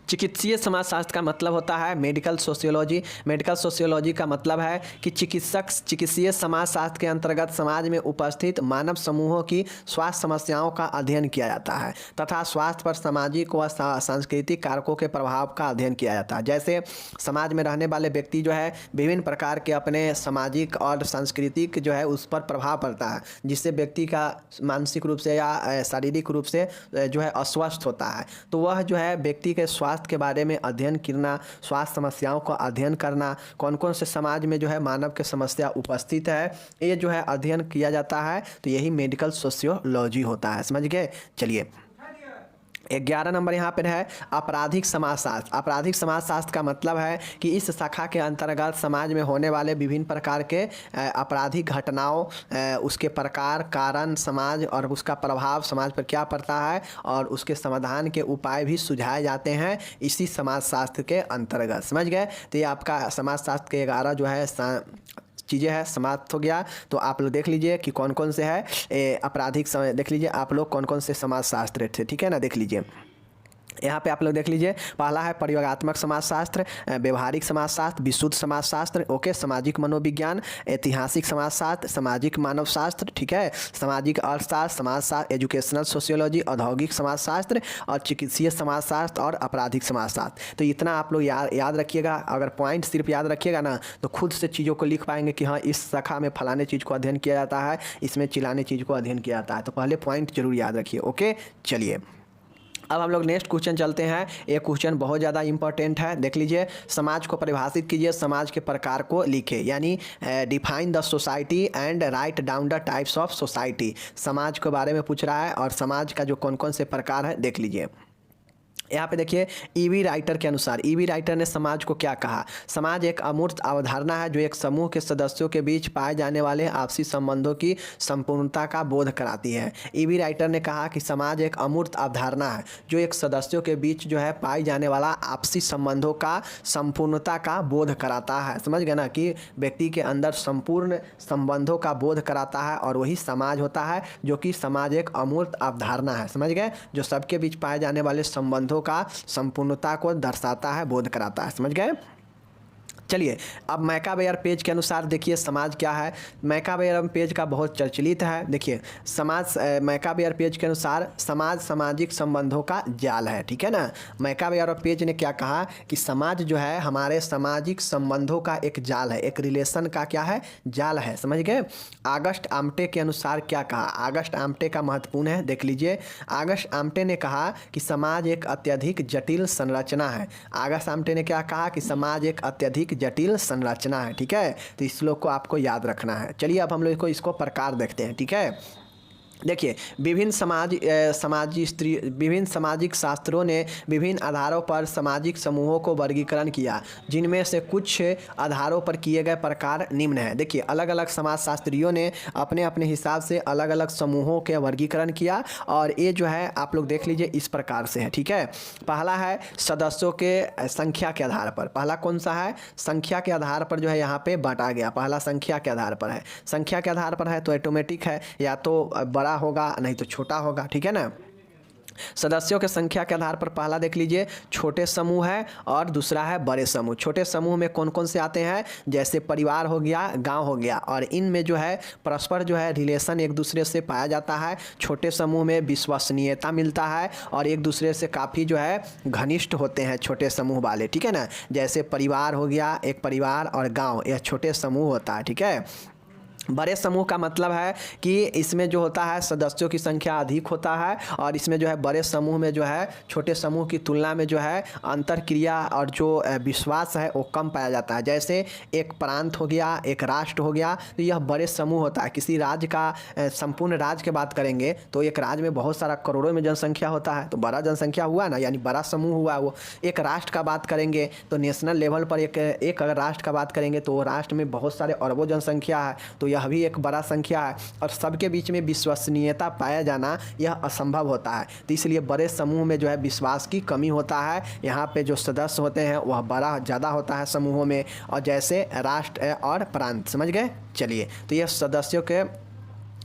चिकित्सीय समाजशास्त्र का मतलब होता है मेडिकल सोशियोलॉजी। मेडिकल सोशियोलॉजी का मतलब है कि चिकित्सीय समाजशास्त्र के अंतर्गत समाज में उपस्थित मानव समूहों की स्वास्थ्य समस्याओं का अध्ययन किया जाता है तथा स्वास्थ्य पर सामाजिक व सांस्कृतिक कारकों के प्रभाव का अध्ययन किया जाता है। जैसे समाज में रहने वाले व्यक्ति जो है विभिन्न प्रकार के अपने सामाजिक और सांस्कृतिक जो है उस पर प्रभाव पड़ता है, जिससे व्यक्ति का मानसिक रूप से या शारीरिक रूप से जो है अस्वस्थ होता है। तो वह जो है व्यक्ति के स्वास्थ्य के बारे में अध्ययन करना, स्वास्थ्य समस्याओं का अध्ययन करना, कौन कौन से समाज में जो है मानव के समस्या उपस्थित है, ये जो है अध्ययन किया जाता है। तो यही मेडिकल सोशियोलॉजी होता है। समझ गए? चलिए 11 नंबर यहाँ पर है आपराधिक समाजशास्त्र। आपराधिक समाजशास्त्र का मतलब है कि इस शाखा के अंतर्गत समाज में होने वाले विभिन्न प्रकार के आपराधिक घटनाओं, उसके प्रकार, कारण, समाज और उसका प्रभाव समाज पर क्या पड़ता है और उसके समाधान के उपाय भी सुझाए जाते हैं इसी समाजशास्त्र के अंतर्गत। समझ गए? तो ये आपका समाजशास्त्र के 11 जो है चीज़ें हैं समाप्त हो गया। तो आप लोग देख लीजिए कि कौन कौन से है आपराधिक समय, देख लीजिए आप लोग कौन कौन से समाजशास्त्र थे। ठीक है ना? देख लीजिए यहाँ पे आप लोग देख लीजिए। पहला है प्रयोगात्मक समाजशास्त्र, व्यवहारिक समाजशास्त्र, विशुद्ध समाजशास्त्र, ओके, सामाजिक मनोविज्ञान, ऐतिहासिक समाजशास्त्र, सामाजिक मानव शास्त्र, ठीक है, सामाजिक अर्थशास्त्र, समाजशास्त्र, एजुकेशनल सोशियोलॉजी, औद्योगिक समाजशास्त्र और चिकित्सीय समाजशास्त्र और आपराधिक समाजशास्त्र। तो इतना आप लोग याद रखिएगा। अगर पॉइंट सिर्फ याद रखिएगा ना तो खुद से चीज़ों को लिख पाएंगे कि हाँ इस शाखा में फलाने चीज़ को अध्ययन किया जाता है, इसमें चिलाने चीज़ को अध्ययन किया जाता है। तो पहले पॉइंट जरूर याद रखिए। ओके, चलिए अब हम लोग नेक्स्ट क्वेश्चन चलते हैं। ये क्वेश्चन बहुत ज़्यादा इंपॉर्टेंट है। देख लीजिए, समाज को परिभाषित कीजिए, समाज के प्रकार को लिखे, यानी define the society and write down the types of society. समाज के बारे में पूछ रहा है और समाज का जो कौन कौन से प्रकार है देख लीजिए। यहाँ पे देखिए ईवी राइटर के अनुसार, ईवी राइटर ने समाज को क्या कहा? समाज एक अमूर्त अवधारणा है जो एक समूह के सदस्यों के बीच पाए जाने वाले आपसी संबंधों की संपूर्णता का बोध कराती है। ईवी राइटर ने कहा कि समाज एक अमूर्त अवधारणा है जो एक सदस्यों के बीच जो है पाए जाने वाला आपसी संबंधों का संपूर्णता का बोध कराता है। समझ गए ना कि व्यक्ति के अंदर संपूर्ण संबंधों का बोध कराता है और वही समाज होता है, जो कि समाज एक अमूर्त अवधारणा है। समझ गए? जो सबके बीच पाए जाने वाले संबंधों का संपूर्णता को दर्शाता है, बोध कराता है। समझ गए? चलिए अब मैकाबेयर पेज के अनुसार देखिए समाज क्या है। मैकाबेयर पेज का बहुत प्रचलित है। देखिए समाज, मैकाबेयर पेज के अनुसार समाज सामाजिक संबंधों का जाल है। ठीक है ना? मैकाबेयर पेज ने क्या कहा कि समाज जो है हमारे सामाजिक संबंधों का एक जाल है, एक रिलेशन का क्या है? जाल है। समझ गए? आगस्ट आमटे के अनुसार क्या कहा? आगस्ट आमटे का महत्वपूर्ण है, देख लीजिए। आगस्ट आमटे ने कहा कि समाज एक अत्यधिक जटिल संरचना है। आगस्ट आमटे ने क्या कहा कि समाज एक अत्यधिक जटिल संरचना है। ठीक है? तो इस श्लोक को आपको याद रखना है। चलिए अब हम लोग इसको प्रकार देखते हैं। ठीक है? देखिए विभिन्न सामाजिक शास्त्रों ने विभिन्न आधारों पर सामाजिक समूहों को वर्गीकरण किया, जिनमें से कुछ आधारों पर किए गए प्रकार निम्न हैं। देखिए अलग अलग समाजशास्त्रियों ने अपने अपने हिसाब से अलग अलग समूहों के वर्गीकरण किया और ये जो है आप लोग देख लीजिए इस प्रकार से है। ठीक है? पहला है सदस्यों के संख्या के आधार पर। पहला कौन सा है? संख्या के आधार पर जो है यहाँ पे बांटा गया। पहला संख्या के आधार पर है। संख्या के आधार पर है तो ऑटोमेटिक है, या तो बड़ा होगा नहीं तो छोटा होगा। ठीक है ना? सदस्यों के संख्या के आधार पर पहला देख लीजिए छोटे समूह है और दूसरा है बड़े समूह। छोटे समूह में कौन कौन से आते हैं? जैसे परिवार हो गया, गांव हो गया, और इनमें जो है परस्पर जो है रिलेशन एक दूसरे से पाया जाता है। छोटे समूह में विश्वसनीयता मिलता है और एक दूसरे से काफ़ी जो है घनिष्ठ होते हैं छोटे समूह वाले। ठीक है ना? जैसे परिवार हो गया, एक परिवार, और गाँव, यह छोटे समूह होता है। ठीक है? बड़े समूह का मतलब है कि इसमें जो होता है सदस्यों की संख्या अधिक होता है और इसमें जो है बड़े समूह में जो है छोटे समूह की तुलना में जो है अंतरक्रिया और जो विश्वास है वो कम पाया जाता है। जैसे एक प्रांत हो गया, एक राष्ट्र हो गया, तो यह बड़े समूह होता है। किसी राज्य का संपूर्ण राज्य की बात करेंगे तो एक राज्य में बहुत सारा करोड़ों में जनसंख्या होता है, तो बड़ा जनसंख्या हुआ ना, यानी बड़ा समूह हुआ वो। एक राष्ट्र का बात करेंगे तो नेशनल लेवल पर एक अगर राष्ट्र का बात करेंगे तो राष्ट्र में बहुत सारे अरबों जनसंख्या है, तो यह भी एक बड़ा संख्या है और सबके बीच में विश्वसनीयता पाया जाना यह असंभव होता है। तो इसलिए बड़े समूह में जो है विश्वास की कमी होता है। यहाँ पे जो सदस्य होते हैं वह बड़ा ज़्यादा होता है समूहों में, और जैसे राष्ट्र और प्रांत। समझ गए? चलिए तो यह सदस्यों के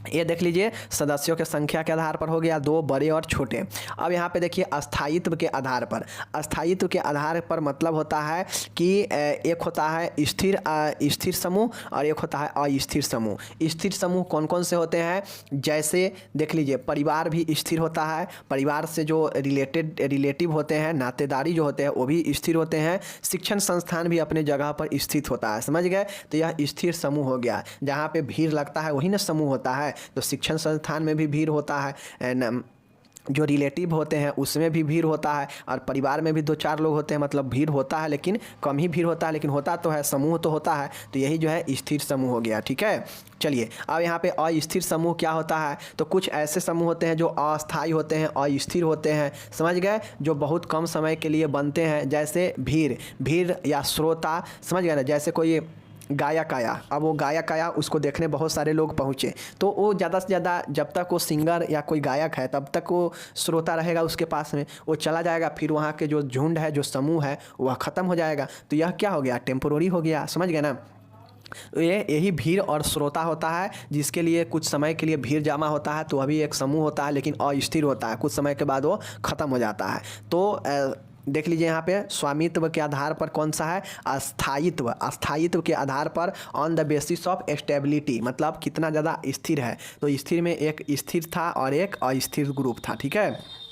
ये देख लीजिए सदस्यों के संख्या के आधार पर हो गया, 2 बड़े और छोटे। अब यहाँ पे देखिए स्थायित्व के आधार पर, स्थायित्व के आधार पर मतलब होता है कि एक होता है स्थिर समूह और एक होता है अस्थिर समूह। स्थिर समूह कौन कौन से होते हैं, जैसे देख लीजिए परिवार भी स्थिर होता है, परिवार से जो रिलेटिव होते हैं, नातेदारी जो होते हैं वो भी स्थिर होते हैं। शिक्षण संस्थान भी अपने जगह पर स्थित होता है, समझ गए। तो यह स्थिर समूह हो गया, जहाँ पे भीड़ लगता है वही ना समूह होता है। तो शिक्षण संस्थान में भी भीड़ होता है, जो रिलेटिव होते हैं उसमें भी भीड़ होता है, और परिवार में भी 2-4 लोग होते हैं, मतलब भीड़ होता है लेकिन कम ही भीड़ होता है, लेकिन होता तो है, समूह तो होता है। तो यही जो है स्थिर समूह हो गया, ठीक है। चलिए अब यहाँ पे अस्थिर समूह क्या होता है, तो कुछ ऐसे समूह होते हैं जो अस्थायी होते हैं, अस्थिर होते हैं, समझ गए, जो बहुत कम समय के लिए बनते हैं, जैसे भीड़ या श्रोता, समझ गए ना। जैसे कोई गायक आया, अब वो गायक आया, उसको देखने बहुत सारे लोग पहुँचे, तो वो ज़्यादा से ज़्यादा जब तक वो सिंगर या कोई गायक है तब तक वो श्रोता रहेगा उसके पास में, वो चला जाएगा, फिर वहाँ के जो झुंड है, जो समूह है, वह ख़त्म हो जाएगा। तो यह क्या हो गया, टेम्पोररी हो गया, समझ गए ना। तो यही भीड़ और श्रोता होता है, जिसके लिए कुछ समय के लिए भीड़ जमा होता है, तो अभी एक समूह होता है, लेकिन अस्थिर होता है, कुछ समय के बाद वो ख़त्म हो जाता है। तो देख लीजिए यहाँ पे स्वामित्व के आधार पर कौन सा है, स्थायित्व। स्थायित्व के आधार पर on the basis of stability, मतलब कितना ज़्यादा स्थिर है। तो स्थिर में एक स्थिर था और एक अस्थिर ग्रुप था, ठीक है।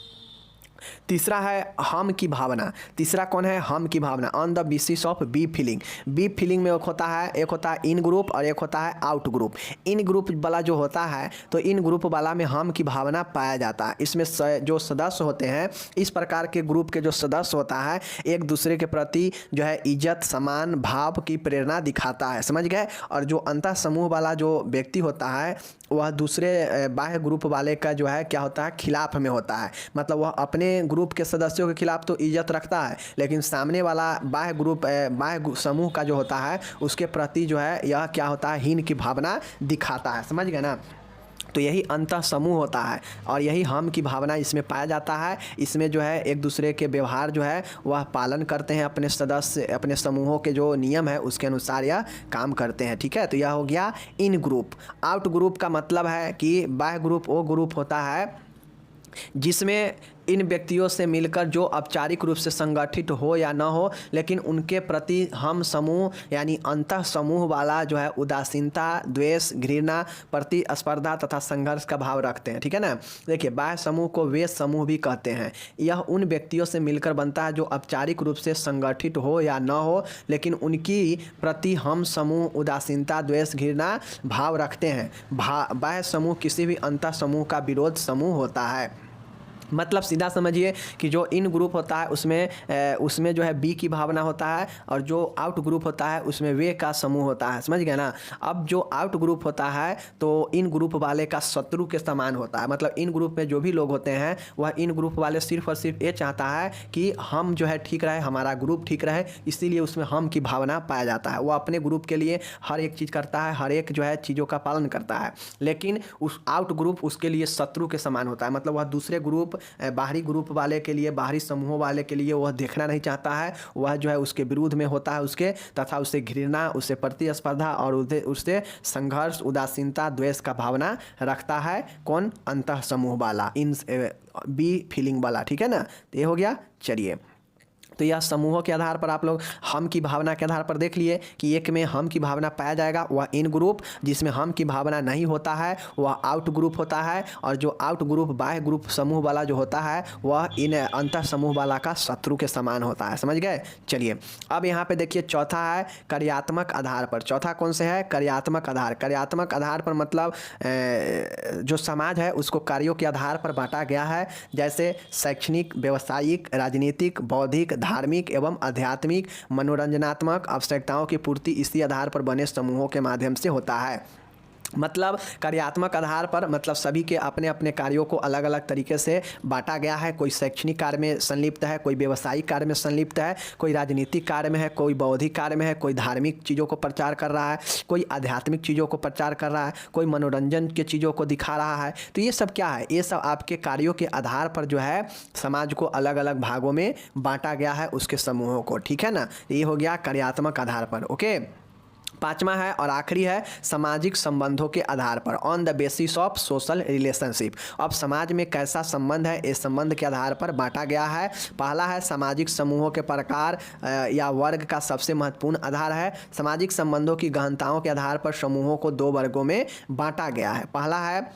तीसरा है हम की भावना। तीसरा कौन है, हम की भावना, on the basis of we feeling. We feeling में एक होता है इन ग्रुप और एक होता है आउट ग्रुप। इन ग्रुप वाला जो होता है, तो इन ग्रुप वाला में हम की भावना पाया जाता है। इसमें जो सदस्य होते हैं, इस प्रकार के ग्रुप के जो सदस्य होता है, एक दूसरे के प्रति जो है इज्जत, सम्मान भाव की प्रेरणा दिखाता है, समझ गए। और जो अंतः समूह वाला जो व्यक्ति होता है, वह दूसरे बाह्य ग्रुप वाले का जो है क्या होता है, खिलाफ में होता है। मतलब वह अपने ग्रुप के सदस्यों के खिलाफ तो इज्जत रखता है, लेकिन सामने वाला बाह्य समूह का जो होता है, उसके प्रति जो है यह क्या होता है, हीन की भावना दिखाता है, समझ गए ना। तो यही अंतः समूह होता है और यही हम की भावना इसमें पाया जाता है। इसमें जो है एक दूसरे के व्यवहार जो है वह पालन करते हैं, अपने सदस्य अपने समूहों के जो नियम है उसके अनुसार यह काम करते हैं, ठीक है। तो यह हो गया इन ग्रुप। आउट ग्रुप का मतलब है कि बाह्य ग्रुप वो ग्रुप होता है जिसमें इन व्यक्तियों से मिलकर जो औपचारिक रूप से संगठित हो या न हो, लेकिन उनके प्रति हम समूह यानी अंतः समूह वाला जो है उदासीनता, द्वेष, घृणा, प्रतिस्पर्धा तथा संघर्ष का भाव रखते हैं, ठीक है ना। देखिए बाह्य समूह को वे समूह भी कहते हैं। यह उन व्यक्तियों से मिलकर बनता है जो औपचारिक रूप से संगठित हो या न हो, लेकिन उनकी प्रति हम समूह उदासीनता, द्वेष, घृणा भाव रखते हैं। बाह्य समूह किसी भी अंतः समूह का विरोध समूह होता है। मतलब सीधा समझिए कि जो इन ग्रुप होता है उसमें जो है बी की भावना होता है, और जो आउट ग्रुप होता है उसमें वे का समूह होता है, समझ गए ना। अब जो आउट ग्रुप होता है तो इन ग्रुप वाले का शत्रु के समान होता है। मतलब इन ग्रुप में जो भी लोग होते हैं वह इन ग्रुप वाले सिर्फ और सिर्फ ये चाहता है कि हम जो है ठीक रहे, हमारा ग्रुप ठीक रहे, इसीलिए उसमें हम की भावना पाया जाता है। वो अपने ग्रुप के लिए हर एक चीज़ करता है, हर एक जो है चीज़ों का पालन करता है, लेकिन उस आउट ग्रुप उसके लिए शत्रु के समान होता है। मतलब वह दूसरे ग्रुप बाहरी ग्रुप वाले के लिए, बाहरी समूहों वाले के लिए वह देखना नहीं चाहता है, वह जो है उसके विरुद्ध में होता है उसके, तथा उसे घृणा, उसे प्रतिस्पर्धा और उससे संघर्ष, उदासीनता, द्वेष का भावना रखता है। कौन, अंतः समूह वाला, इन बी फीलिंग वाला, ठीक है ना। तो ये हो गया। चलिए तो यह समूहों के आधार पर आप लोग हम की भावना के आधार पर देख लिए कि एक में हम की भावना पाया जाएगा वह इन ग्रुप, जिसमें हम की भावना नहीं होता है वह आउट ग्रुप होता है, और जो आउट ग्रुप बाह्य ग्रुप समूह वाला जो होता है वह इन अंतः समूह वाला का शत्रु के समान होता है, समझ गए। चलिए अब यहाँ पे देखिए चौथा है कार्यात्मक आधार पर। चौथा कौन से है, कार्यात्मक आधार। कार्यात्मक आधार पर मतलब जो समाज है उसको कार्यों के आधार पर बांटा गया है, जैसे शैक्षणिक, व्यावसायिक, राजनीतिक, बौद्धिक, धार्मिक एवं आध्यात्मिक, मनोरंजनात्मक आवश्यकताओं की पूर्ति इसी आधार पर बने समूहों के माध्यम से होता है। मतलब कार्यात्मक आधार पर मतलब सभी के अपने अपने कार्यों को अलग अलग तरीके से बांटा गया है। कोई शैक्षणिक कार्य में संलिप्त है, कोई व्यवसायिक कार्य में संलिप्त है, कोई राजनीतिक कार्य में है, कोई बौद्धिक कार्य में है, कोई धार्मिक चीज़ों को प्रचार कर रहा है, कोई आध्यात्मिक चीज़ों को प्रचार कर रहा है, कोई मनोरंजन के चीज़ों को दिखा रहा है। तो ये सब क्या है, ये सब आपके कार्यों के आधार पर जो है समाज को अलग अलग भागों में बांटा गया है उसके समूहों को, ठीक है ना। ये हो गया कार्यात्मक आधार पर। ओके, पांचवा है और आखिरी है सामाजिक संबंधों के आधार पर, on the basis of social relationship. अब समाज में कैसा संबंध है, इस संबंध के आधार पर बांटा गया है। पहला है सामाजिक समूहों के प्रकार या वर्ग का सबसे महत्वपूर्ण आधार है। सामाजिक संबंधों की गहनताओं के आधार पर समूहों को दो वर्गों में बांटा गया है। पहला है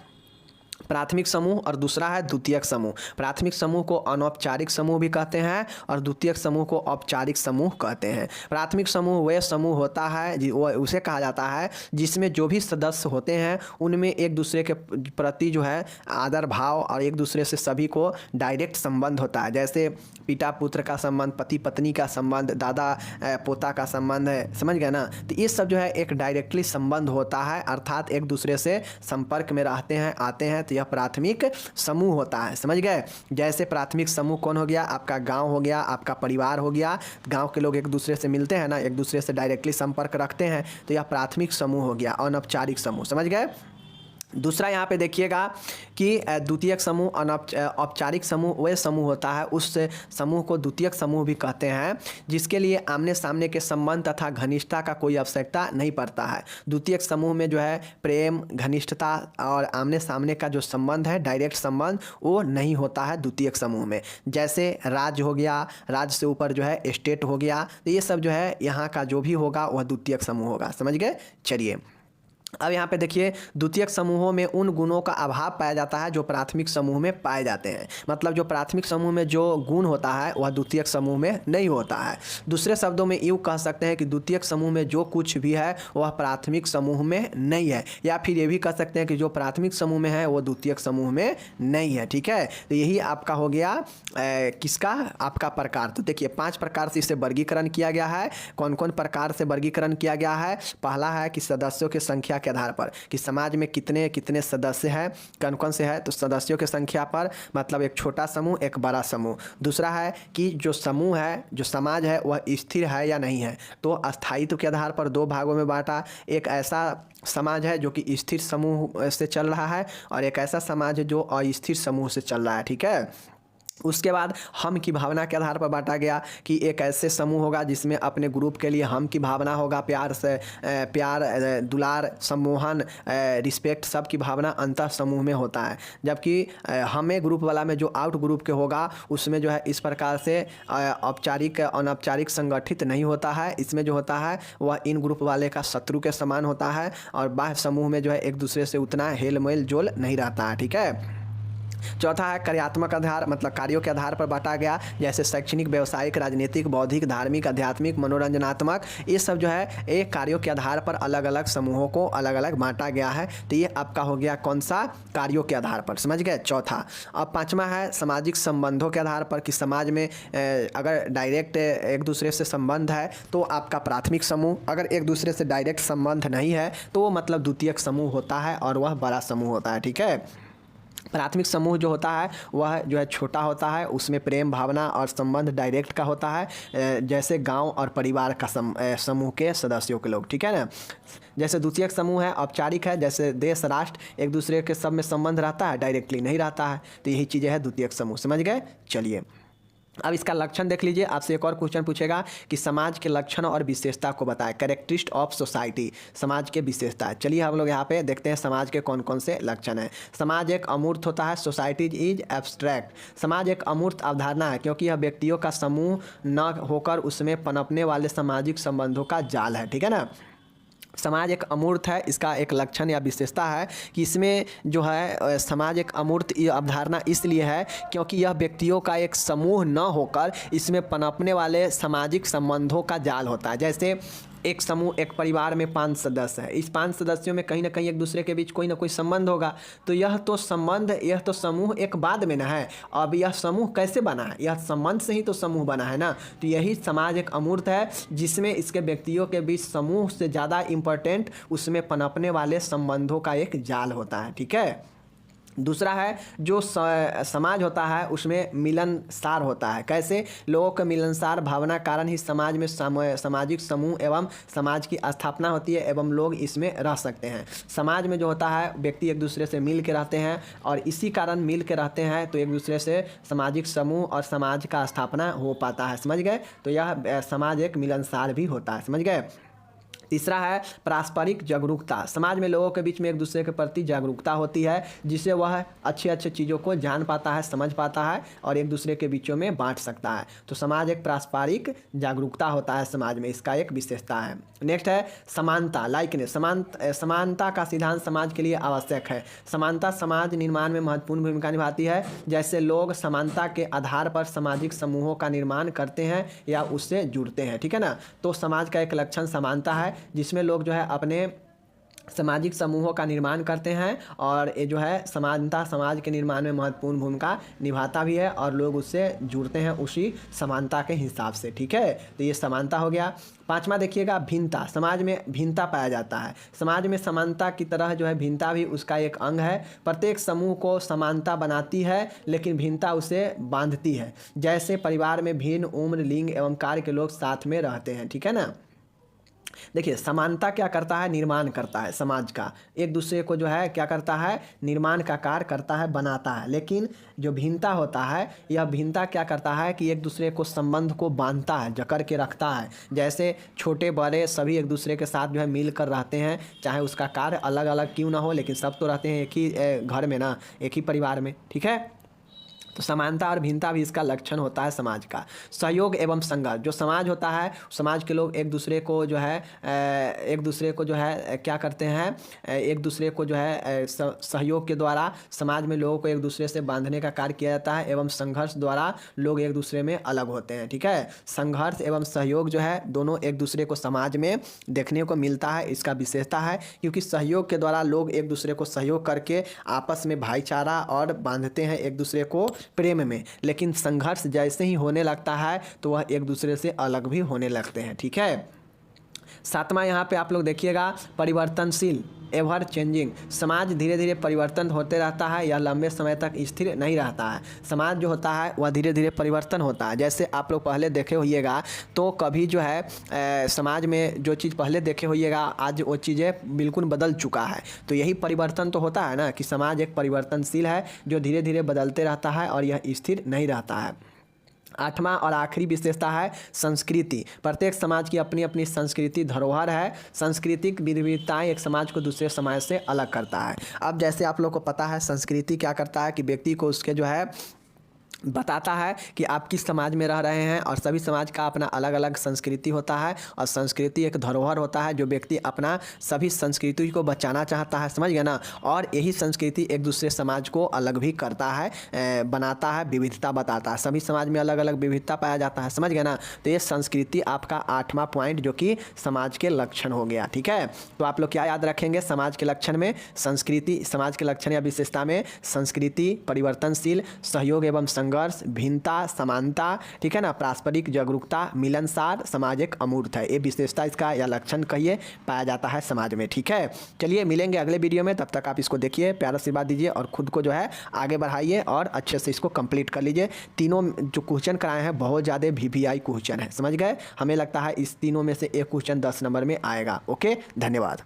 प्राथमिक समूह और दूसरा है द्वितीयक समूह। प्राथमिक समूह को अनौपचारिक समूह भी कहते हैं और द्वितीयक समूह को औपचारिक समूह कहते हैं। प्राथमिक समूह वह समूह होता है उसे कहा जाता है जिसमें जो भी सदस्य होते हैं उनमें एक दूसरे के प्रति जो है आदर भाव और एक दूसरे से सभी को डायरेक्ट संबंध होता है। जैसे पिता पुत्र का संबंध, पति पत्नी का संबंध, दादा पोता का संबंध है, समझ गए ना। तो ये सब जो है एक डायरेक्टली संबंध होता है, अर्थात एक दूसरे से संपर्क में रहते हैं, आते हैं, तो यह प्राथमिक समूह होता है, समझ गए। जैसे प्राथमिक समूह कौन हो गया, आपका गांव हो गया, आपका परिवार हो गया। गांव के लोग एक दूसरे से मिलते हैं ना, एक दूसरे से डायरेक्टली संपर्क रखते हैं, तो यह प्राथमिक समूह हो गया, अनौपचारिक समूह, समझ गए। दूसरा यहाँ पे देखिएगा कि द्वितीयक समूह औपचारिक समूह वह समूह होता है, उस समूह को द्वितीयक समूह भी कहते हैं जिसके लिए आमने सामने के संबंध तथा घनिष्ठता का कोई आवश्यकता नहीं पड़ता है। द्वितीयक समूह में जो है प्रेम, घनिष्ठता और आमने सामने का जो संबंध है, डायरेक्ट संबंध, वो नहीं होता है द्वितीयक समूह में। जैसे राज्य हो गया, राज्य से ऊपर जो है स्टेट हो गया, तो ये सब जो है यहाँ का जो भी होगा वह द्वितीयक समूह होगा, समझ गए। चलिए अब यहाँ पे देखिए, द्वितीयक समूहों में उन गुणों का अभाव पाया जाता है जो प्राथमिक समूह में पाए जाते हैं। मतलब जो प्राथमिक समूह में जो गुण होता है वह द्वितीयक समूह में नहीं होता है। दूसरे शब्दों में यूँ कह सकते हैं कि द्वितीयक समूह में जो कुछ भी है वह प्राथमिक समूह में नहीं है, या फिर ये भी कह सकते हैं कि जो प्राथमिक समूह में है वो द्वितीयक समूह में नहीं है, ठीक है। तो यही आपका हो गया किसका, आपका प्रकार। तो देखिए 5 प्रकार से इसे वर्गीकरण किया गया है। कौन कौन प्रकार से वर्गीकरण किया गया है। पहला है कि सदस्यों की संख्या के आधार पर, कि समाज में कितने कितने सदस्य हैं, कौन कौन से हैं, तो सदस्यों की संख्या पर, मतलब एक छोटा समूह एक बड़ा समूह। दूसरा है कि जो समूह है, जो समाज है वह स्थिर है या नहीं है, तो स्थायित्व के आधार पर 2 भागों में बांटा। एक ऐसा समाज है जो कि स्थिर समूह से चल रहा है और एक ऐसा समाज है जो अस्थिर समूह से चल रहा है, ठीक है। उसके बाद हम की भावना के आधार पर बांटा गया कि एक ऐसे समूह होगा जिसमें अपने ग्रुप के लिए हम की भावना होगा, प्यार से प्यार दुलार सम्मोहन रिस्पेक्ट सब की भावना अंतर समूह में होता है। जबकि हमें ग्रुप वाला में जो आउट ग्रुप के होगा उसमें जो है इस प्रकार से औपचारिक अनौपचारिक संगठित नहीं होता है। इसमें जो होता है वह इन ग्रुप वाले का शत्रु के समान होता है और बाह्य समूह में जो है एक दूसरे से उतना हेल मेल जोल नहीं रहता है, ठीक है। चौथा है कार्यात्मक आधार, मतलब कार्यों के आधार पर बांटा गया। जैसे शैक्षणिक, व्यवसायिक, राजनीतिक, बौद्धिक, धार्मिक, आध्यात्मिक, मनोरंजनात्मक, ये सब जो है एक कार्यों के आधार पर अलग अलग समूहों को अलग अलग बांटा गया है। तो ये आपका हो गया कौन सा, कार्यों के आधार पर, समझ गए, चौथा। अब 5वां है सामाजिक संबंधों के आधार पर, कि समाज में अगर डायरेक्ट एक दूसरे से संबंध है तो आपका प्राथमिक समूह, अगर एक दूसरे से डायरेक्ट संबंध नहीं है तो वो मतलब द्वितीयक समूह होता है और वह बड़ा समूह होता है, ठीक है। प्राथमिक समूह जो होता है वह जो है छोटा होता है, उसमें प्रेम भावना और संबंध डायरेक्ट का होता है, जैसे गांव और परिवार का समूह के सदस्यों के लोग, ठीक है ना। जैसे द्वितीयक समूह है औपचारिक है, जैसे देश राष्ट्र एक दूसरे के सब में संबंध रहता है, डायरेक्टली नहीं रहता है। तो यही चीज़ें हैं द्वितीयक समूह, समझ गए। चलिए अब इसका लक्षण देख लीजिए। आपसे एक और क्वेश्चन पूछेगा कि समाज के लक्षण और विशेषता को बताएं, कैरेक्टरिस्ट ऑफ सोसाइटी, समाज के विशेषता। चलिए हम लोग यहाँ पे देखते हैं समाज के कौन कौन से लक्षण हैं। समाज एक अमूर्त होता है, सोसाइटी इज एब्स्ट्रैक्ट। समाज एक अमूर्त अवधारणा है क्योंकि यह व्यक्तियों का समूह न होकर उसमें पनपने वाले सामाजिक संबंधों का जाल है, ठीक है ना। समाज एक अमूर्त है, इसका एक लक्षण या विशेषता है कि इसमें जो है समाज एक अमूर्त अवधारणा इसलिए है क्योंकि यह व्यक्तियों का एक समूह न होकर इसमें पनपने वाले सामाजिक संबंधों का जाल होता है। जैसे एक समूह, एक परिवार में 5 सदस्य है, इस 5 सदस्यों में कहीं ना कहीं एक दूसरे के बीच कोई ना कोई संबंध होगा, तो यह तो संबंध, यह तो समूह एक बाद में ना है। अब यह समूह कैसे बना है, यह संबंध से ही तो समूह बना है ना। तो यही समाज एक अमूर्त है जिसमें इसके व्यक्तियों के बीच समूह से ज़्यादा इम्पोर्टेंट उसमें पनपने वाले संबंधों का एक जाल होता है, ठीक है। दूसरा है जो समाज होता है उसमें मिलनसार होता है। कैसे, लोगों के मिलनसार भावना कारण ही समाज में सामाजिक समूह एवं समाज की स्थापना होती है एवं लोग इसमें रह सकते हैं। समाज में जो होता है व्यक्ति एक दूसरे से मिल के रहते हैं और इसी कारण मिल के रहते हैं तो एक दूसरे से सामाजिक समूह और समाज का स्थापना हो पाता है, समझ गए। तो यह समाज एक मिलनसार भी होता है, समझ गए। तीसरा है पारस्परिक जागरूकता। समाज में लोगों के बीच में एक दूसरे के प्रति जागरूकता होती है, जिससे वह अच्छे अच्छे चीज़ों को जान पाता है, समझ पाता है और एक दूसरे के बीचों में बांट सकता है। तो समाज एक पारस्परिक जागरूकता होता है समाज में, इसका एक विशेषता है। नेक्स्ट है समानता, लाइकनेस। समानता का सिद्धांत समाज के लिए आवश्यक है। समानता समाज निर्माण में महत्वपूर्ण भूमिका निभाती है। जैसे लोग समानता के आधार पर सामाजिक समूहों का निर्माण करते हैं या उससे जुड़ते हैं, ठीक है ना। तो समाज का एक लक्षण समानता है, जिसमें लोग जो है अपने सामाजिक समूहों का निर्माण करते हैं और ये जो है समानता समाज के निर्माण में महत्वपूर्ण भूमिका निभाता भी है और लोग उससे जुड़ते हैं उसी समानता के हिसाब से, ठीक है। तो ये समानता हो गया। पांचवा देखिएगा भिन्नता। समाज में भिन्नता पाया जाता है। समाज में समानता की तरह जो है भिन्नता भी उसका एक अंग है। प्रत्येक समूह को समानता बनाती है, लेकिन भिन्नता उसे बांधती है। जैसे परिवार में भिन्न उम्र, लिंग एवं कार्य के लोग साथ में रहते हैं, ठीक है ना। देखिए समानता क्या करता है, निर्माण करता है समाज का, एक दूसरे को जो है क्या करता है, निर्माण का कार्य करता है, बनाता है। लेकिन जो भिन्नता होता है, यह भिन्नता क्या करता है कि एक दूसरे को संबंध को बांधता है, जकड़ के रखता है। जैसे छोटे बड़े सभी एक दूसरे के साथ जो है मिल कर रहते हैं, चाहे उसका कार्य अलग अलग क्यों ना हो, लेकिन सब तो रहते हैं एक ही घर में ना, एक ही परिवार में, ठीक है। तो समानता और भिन्नता भी इसका लक्षण होता है समाज का। सहयोग एवं संघर्ष। जो समाज होता है, समाज के लोग एक दूसरे को जो है क्या करते हैं, एक दूसरे को जो है सहयोग के द्वारा समाज में लोगों को एक दूसरे से बांधने का कार्य किया जाता है, एवं संघर्ष द्वारा लोग एक दूसरे में अलग होते हैं, ठीक है। संघर्ष एवं सहयोग जो है दोनों एक दूसरे को समाज में देखने को मिलता है, इसका विशेषता है। क्योंकि सहयोग के द्वारा लोग एक दूसरे को सहयोग करके आपस में भाईचारा और बांधते हैं एक दूसरे को प्रेम में। लेकिन संघर्ष जैसे ही होने लगता है तो वह एक दूसरे से अलग भी होने लगते हैं, ठीक है। सातवां यहाँ पे आप लोग देखिएगा परिवर्तनशील, एवर चेंजिंग। समाज धीरे धीरे परिवर्तन होते रहता है, यह लंबे समय तक स्थिर नहीं रहता है। समाज जो होता है वह धीरे धीरे परिवर्तन होता है। जैसे आप लोग पहले देखे होइएगा तो कभी जो है समाज में जो चीज़ पहले देखे होइएगा आज वो चीज़ें बिल्कुल बदल चुका है। तो यही परिवर्तन तो होता है ना कि समाज एक परिवर्तनशील है जो धीरे धीरे बदलते रहता है और यह स्थिर नहीं रहता है। आठवां और आखिरी विशेषता है संस्कृति। प्रत्येक समाज की अपनी अपनी संस्कृति धरोहर है। सांस्कृतिक विविधताएं एक समाज को दूसरे समाज से अलग करता है। अब जैसे आप लोग को पता है संस्कृति क्या करता है कि व्यक्ति को उसके जो है बताता है कि आप किस समाज में रह रहे हैं, और सभी समाज का अपना अलग अलग संस्कृति होता है और संस्कृति एक धरोहर होता है जो व्यक्ति अपना सभी संस्कृति को बचाना चाहता है, समझ गया ना। और यही संस्कृति एक दूसरे समाज को अलग भी करता है, बनाता है, विविधता बताता है। सभी समाज में अलग अलग विविधता पाया जाता है, समझ गया ना। तो ये संस्कृति आपका आठवां पॉइंट जो कि समाज के लक्षण हो गया, ठीक है। तो आप लोग क्या याद रखेंगे समाज के लक्षण में, संस्कृति, समाज के लक्षण या विशेषता में संस्कृति, परिवर्तनशील, सहयोग एवं संघर्ष, भिन्नता, समानता, ठीक है ना, पारस्परिक जागरूकता, मिलनसार, समाज एक अमूर्त है। ये विशेषता इसका या लक्षण कहिए पाया जाता है समाज में, ठीक है। चलिए मिलेंगे अगले वीडियो में, तब तक आप इसको देखिए, प्यार आशीर्वाद दीजिए और खुद को जो है आगे बढ़ाइए और अच्छे से इसको कंप्लीट कर लीजिए। तीनों जो क्वेश्चन कराए हैं बहुत ज़्यादा VVI क्वेश्चन है, समझ गए। हमें लगता है इस तीनों में से एक क्वेश्चन 10 नंबर में आएगा। ओके, धन्यवाद।